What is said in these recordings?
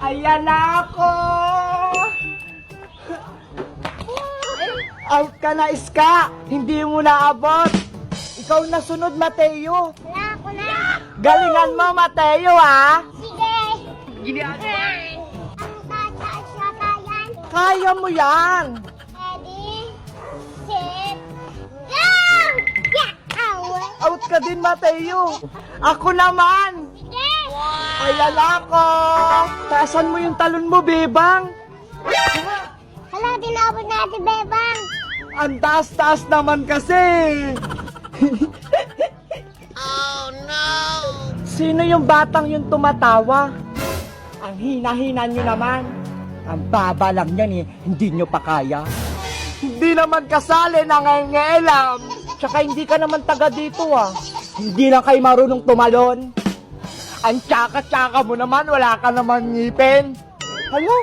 Ayan na ako! Out ka na, Iska! Hindi mo naabot! Ikaw na sunod, Mateo! Wala ko na. Galingan mo, Mateo, ha? Sige. Ginagawa! Ang tataas na tayan. Kaya mo yan! Ready, set, go! Yeah! Away. Out ka din, Mateo! Ako naman! Sige. Ayan ako! Taasan mo yung talon mo, Bebang! Hala, tinapos natin, Bebang. Ang taas-taas naman kasi! Oh, no. Sino yung batang yung tumatawa? Ang hina-hina nyo naman. Ang baba lang yan eh, hindi nyo pa kaya. Hindi naman kasali, nangangailam. Tsaka hindi ka naman taga dito ah. Hindi lang kayo marunong tumalon. Ang tsaka-tsaka mo naman, wala ka naman ngipin. Hala,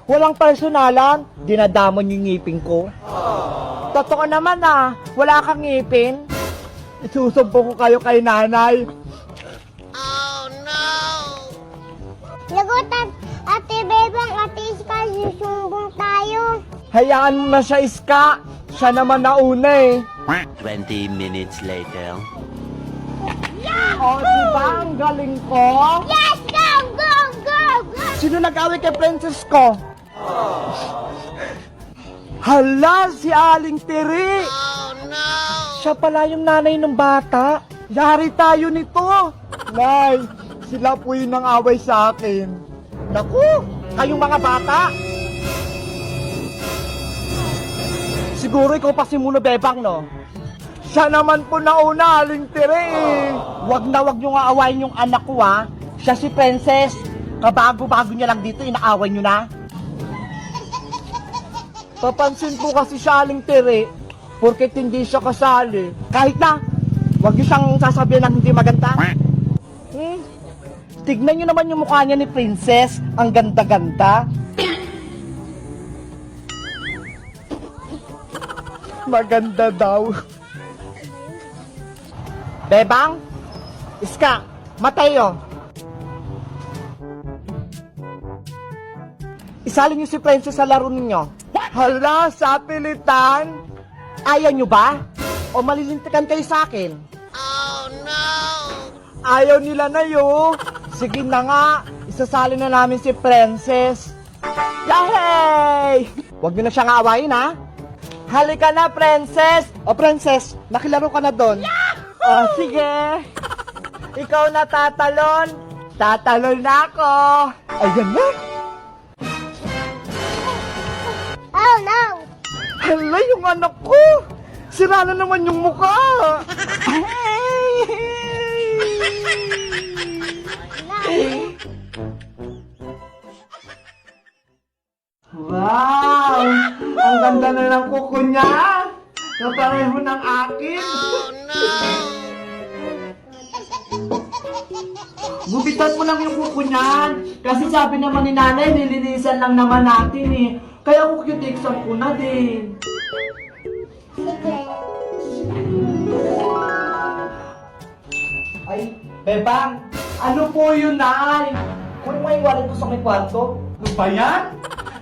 walang personalan, dinadamon yung ngipin ko. Totoo naman ah, wala kang ngipin. Isusumpo ko kayo kay nanay. Lagot, Ate Bebang, Ate Iska, susumbong tayo. Hayaan mo na siya, Iska. Siya naman nauna eh. 20 minutes later. O, diba ang galing ko? Yes, go, go, go, go. Sino nag-away kay Princess ko? Hala, si Aling Tiri! Oh, no. Siya pala yung nanay ng bata. Yari tayo nito. Nay, sila po yung nang-away sa akin. Naku, kayong mga bata. Siguro ikaw pa si Muno Bebang, no? Siya naman po nauna, Aling Tiri. Wag na wag nyo nga awayin yung anak ko, ha? Siya si Princess. Kabago-bago niya lang dito, inaaway nyo na. Papansin po kasi siya, Aling Tiri, porket hindi siya kasali. Kahit na, wag niyo siyang sasabihin ng hindi maganda. Tignan niyo naman yung mukha niya ni Princess. Ang ganda-ganda. Maganda daw. Bebang, Iska, Mateo. Isali niyo si Princess sa laro ninyo. Hala, sa pilitan? Ayaw niyo ba? O malilintikan kayo sa akin? Oh, no. Ayaw nila na yun. Sige na nga, isasali na namin si Princess. Yay! Huwag niyo na siyang awayin, ha? Halika na, Princess! O, Princess, nakilaro ka na doon. O, sige. Ikaw na tatalon. Tatalon na ako. Ayan na. Oh, no. Hala, yung anak ko. Sira na naman yung mukha. Wow! Ang ganda na ng kuko niya! Kapareho ng akin! Oh, no. Gupitan mo lang yung kuko niyan! Kasi sabi naman ni nanay, nilinisan lang naman natin eh. Kaya kukitiksan ko na din. Sige. Ay, Bebang! Ano po yun, Nay? Kunin mo yung wallet ko sa may kwarto. Ano ba yan?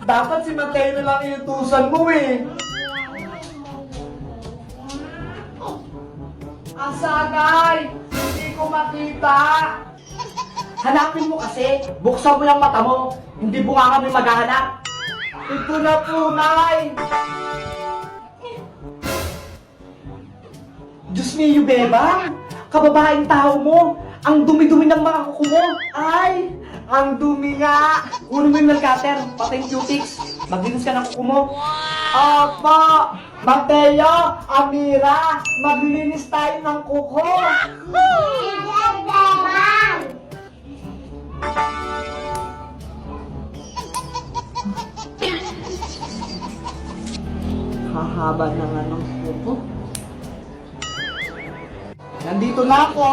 Dapat si Mateo na lang inutusan mo eh. Asagay! Hindi ko makita! Hanapin mo kasi. Buksan mo yung mata mo. Hindi bunga kami maghahanap. Ito na po, Nay! Diyos niyo, Bebang! Kababaeng tao mo! Ang dumi-dumi ng mga kuko mo! Ay! Ang dumi nga! Kunin mo yung cutter, pati yung cutics. Maglinis ka ng kuko mo. Opo! Mateo! Amira! Maglinis tayo ng kuko! Bebang. Hahaba na nga ng kuko. Nandito na ako!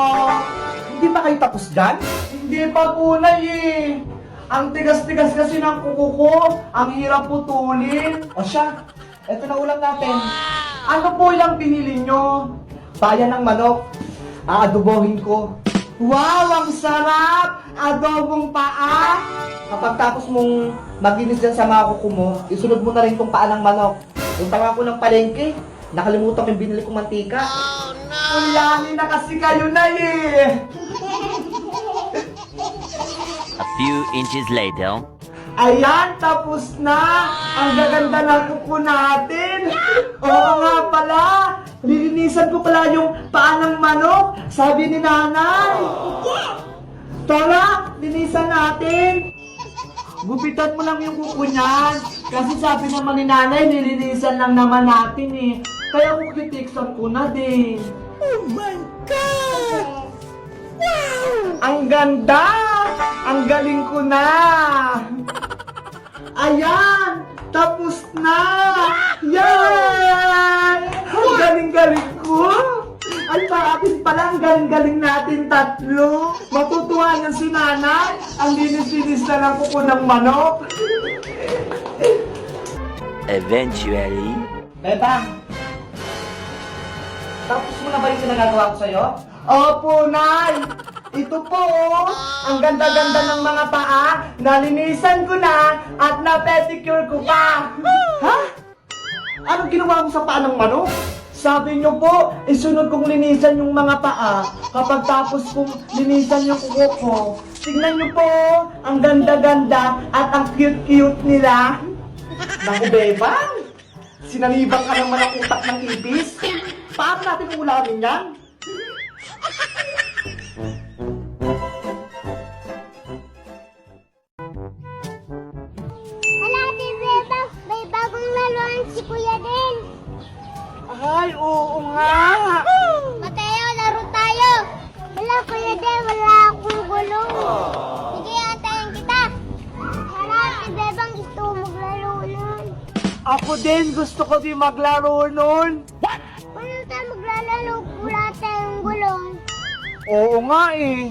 Hindi pa kayo tapos dyan? Hindi pa po, Nay eh! Ang tigas-tigas kasi ng kuko ko, ang hirap putulin. O siya, eto na ulam natin. Ano po yung pinili nyo? Bayan ng manok. Aadobohin ko. Wow, ang sarap! Adobong paa! Kapag tapos mong maginis dyan sa mga kuko mo, isunod mo na rin tong paa ng manok. Punta nga ako ng palengke, nakalimutan ko yung binili kong mantika. Oh no! Ulanin na kasi kayo na eh! A few inches later. Ayan, tapos na! Ang gaganda ng kuko natin! Oo nga pala! Lilinisan ko pala yung paa ng manok! Sabi ni nanay! Tara, linisan natin! Gupitan mo lang yung kuko niyan! Kasi sabi naman ni nanay, nilinisan lang naman natin eh! Kaya kukitiksan ko na din! Oh my God! Wow! Ang ganda! Ang galing ko na! Ayan! Tapos na! Yan! Ang galing-galing ko! Ay, bakit pala ang galing-galing natin tatlo? Matutuwa niya si nanay! Ang linis-linis na lang kuko ng manok! Eventually. Bebang! Tapos mo na ba yung sinagagawa ko sa'yo? Opo, Nay! Ito po, oh, ang ganda-ganda ng mga paa, nalinisan ko na at na-pedicure ko pa. Ha? Anong ginawa mo sa paa ng manok? Sabi niyo po, isunod kong linisan yung mga paa kapag tapos kong linisan yung kuko ko. Tingnan niyo po, ang ganda-ganda at ang cute-cute nila. Naku, Bebang! Sinalibang ka naman ang utak ng ipis? Paano natin ulamin yan? Hala, Ate Bebang, may bagong laruan si Kuya din. Ay, oo nga! Mateo, laro tayo. Wala, Kuya din, wala akong gulong. Sige, antayin kita. Hala, Ate Bebang, gusto ko maglaro nun. Ako din, gusto ko din maglaro nun. Paano tayo maglalaro? Wala tayong gulong. Oo nga eh.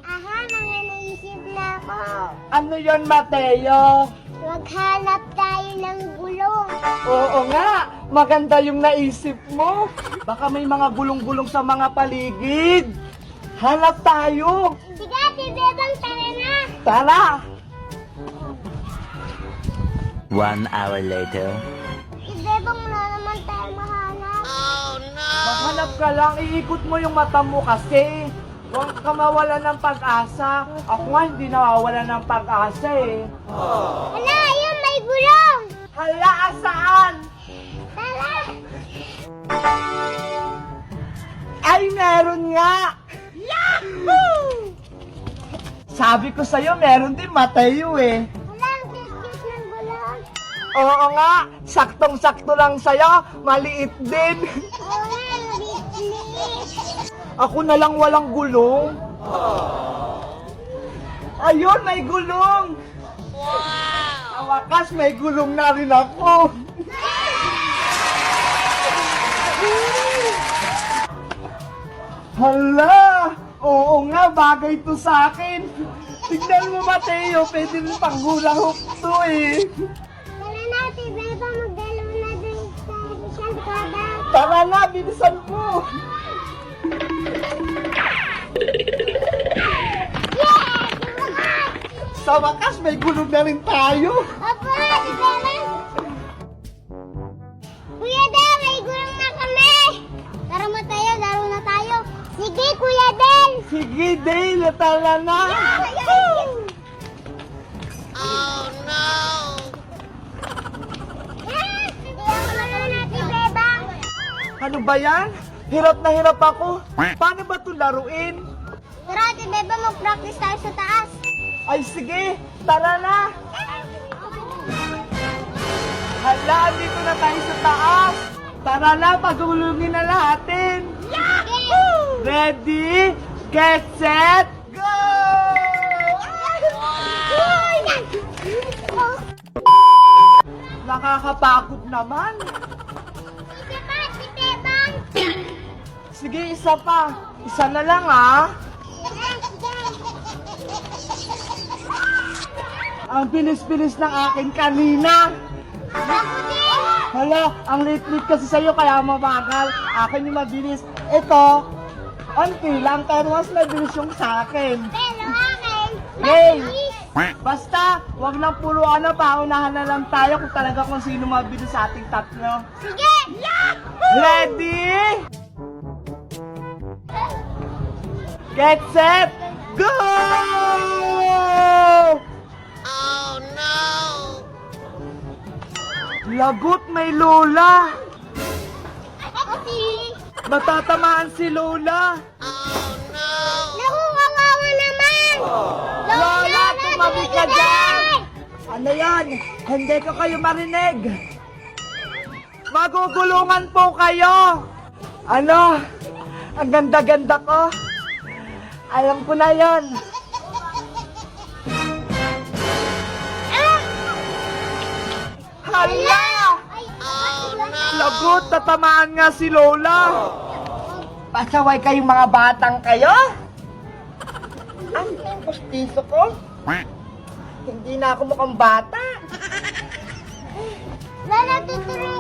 Aha, may naisip na ako. Ano yon, Mateo? Maghanap tayo ng gulong. Oo nga, maganda yung naisip mo. Baka may mga gulong-gulong sa mga paligid. Hanap tayo. Sige, Ate Bebang, tara na. Tara! 1 hour later. Ate Bebang, wala naman tayo mahanap. Maghanap ka lang, iikot mo yung mata mo kasi. Huwag ka mawala ng pag-asa. Ako nga hindi nawawala ng pag-asa eh. Hala, ayun, may gulong. Hala, saan? Tara. Ay, meron nga! Yahoo! Sabi ko sa'yo, meron din Mateo eh. Wala, ang cute ng gulong. Oo nga, saktong-sakto lang sa'yo, maliit din. Oo nga, ang liit-liit. Ako na lang walang gulong. Ayun, may gulong! Wow! Sa wakas, may gulong na rin ako. Hala! Oo nga, bagay to sa akin. Tignan mo, Mateo, pwede rin pang hula hoop to eh. Tara na, Ate Bebang, magdalaw na din sa isang kada. Tara na, bilisan mo. Yeah! Sumakas! Sa wakas, may gulong na rin tayo. Opo, Ate Bebang. Kuya Del, may gulong na kami. Tara mo tayo, laro na tayo. Sige, Kuya Del. Sige, Dale, tara na. Hindi ako laro na, Ate Bebang. Ano ba yan? Hirap na hirap ako. Paano ba ito laruin? Tara, Ate Bebang, mag-practice tayo sa taas. Ay sige, tara na. Hala, dito na tayo sa taas. Tara na, pagulungin na natin. Sige. Ready, get set, go! Nakakapagod naman. Sige pa, Ate Bebang. Sige, isa pa. Isa na lang ah. Ang bilis-bilis ng akin kanina. Ako din. Hala, ang lit-lit kasi sa'yo kaya mabagal. Akin yung mabilis. Ito, Anti lang, pero mas mabilis yung sa akin. Pero akin, Hey! mabilis. Basta, wag lang puro ano, paunahan na lang tayo kung talaga kung sino mabilis sa ating tatlo. Sige! Ready? Get set! Go! Oh no! Lagot, may Lola! Kasi, Matatamaan si Lola! naku, kawawa naman! Lola, tumabi ka dyan! Ano yan? Hindi ko kayo marinig! Magugulungan po kayo! Ano? Ang ganda-ganda ko! Alam ko na yon. Hala! Lagot, tatamaan nga si Lola! Pasaway kayong mga batang kayo? Ang pustiso ko? Hindi na ako mukhang bata. Lala, tutuloy